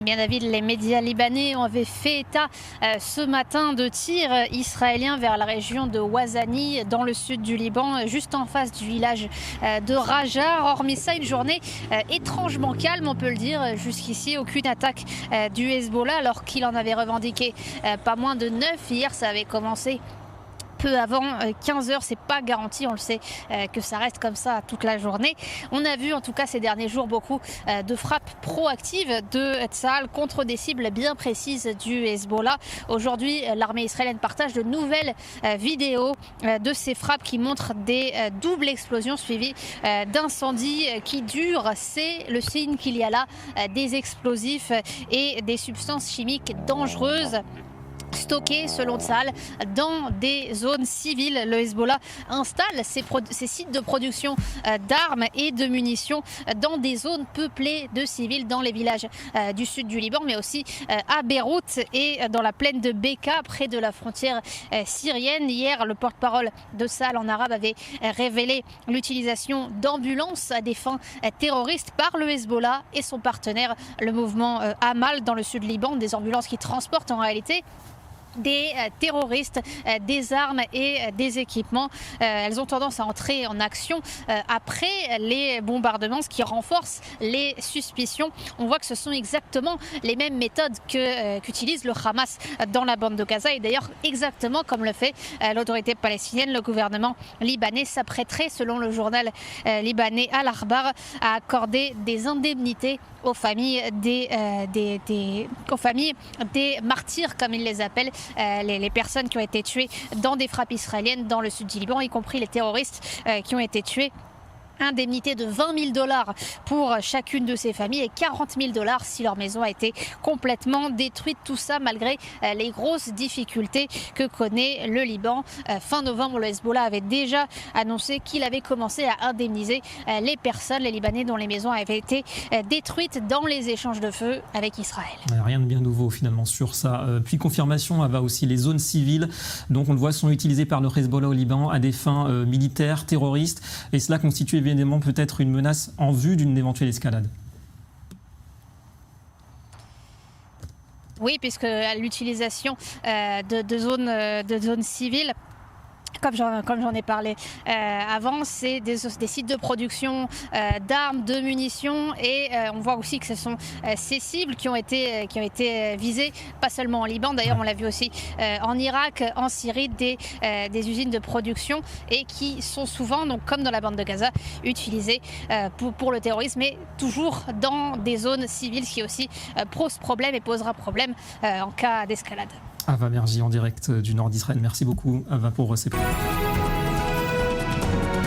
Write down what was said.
Bien David, les médias libanais avaient fait état ce matin de tirs israéliens vers la région de Ouazani, dans le sud du Liban, juste en face du village de Raja. Hormis ça, une journée étrangement calme, on peut le dire. Jusqu'ici, aucune attaque du Hezbollah, alors qu'il en avait revendiqué pas moins de 9. Hier, ça avait commencé peu avant 15h, c'est pas garanti, on le sait, que ça reste comme ça toute la journée. On a vu en tout cas ces derniers jours beaucoup de frappes proactives de Tsahal contre des cibles bien précises du Hezbollah. Aujourd'hui, l'armée israélienne partage de nouvelles vidéos de ces frappes qui montrent des doubles explosions suivies d'incendies qui durent. C'est le signe qu'il y a là des explosifs et des substances chimiques dangereuses stockés, selon Tsahal, dans des zones civiles. Le Hezbollah installe ses sites de production d'armes et de munitions dans des zones peuplées de civils, dans les villages du sud du Liban, mais aussi à Beyrouth et dans la plaine de Beka, près de la frontière syrienne. Hier, le porte-parole de Tsahal en arabe avait révélé l'utilisation d'ambulances à des fins terroristes par le Hezbollah et son partenaire, le mouvement Amal, dans le sud du Liban. Des ambulances qui transportent en réalité des terroristes, des armes et des équipements. Elles ont tendance à entrer en action après les bombardements, ce qui renforce les suspicions. On voit que ce sont exactement les mêmes méthodes qu'utilise le Hamas dans la bande de Gaza, et d'ailleurs exactement comme le fait l'autorité palestinienne. Le gouvernement libanais s'apprêterait, selon le journal libanais Al Akhbar, à accorder des indemnités aux familles des martyrs, comme ils les appellent, les personnes qui ont été tuées dans des frappes israéliennes dans le sud du Liban, y compris les terroristes qui ont été tués. Indemnité de $20 000 pour chacune de ces familles et $40 000 si leur maison a été complètement détruite. Tout ça malgré les grosses difficultés que connaît le Liban. Fin novembre, le Hezbollah avait déjà annoncé qu'il avait commencé à indemniser les personnes, les Libanais dont les maisons avaient été détruites dans les échanges de feu avec Israël. Rien de bien nouveau finalement sur ça. Puis confirmation, va aussi les zones civiles, donc on le voit, sont utilisées par le Hezbollah au Liban à des fins militaires, terroristes, et cela constitue évidemment peut-être une menace en vue d'une éventuelle escalade. Oui, puisque l'utilisation de zones civiles, comme j'en ai parlé avant, c'est des sites de production d'armes, de munitions, et on voit aussi que ce sont ces cibles qui ont été visées, pas seulement en Liban, d'ailleurs on l'a vu aussi en Irak, en Syrie, des usines de production, et qui sont souvent, donc, comme dans la bande de Gaza, utilisées pour le terrorisme, mais toujours dans des zones civiles, ce qui aussi pose problème et posera problème en cas d'escalade. Ava Merji en direct du nord d'Israël. Merci beaucoup, Ava, pour ces propos.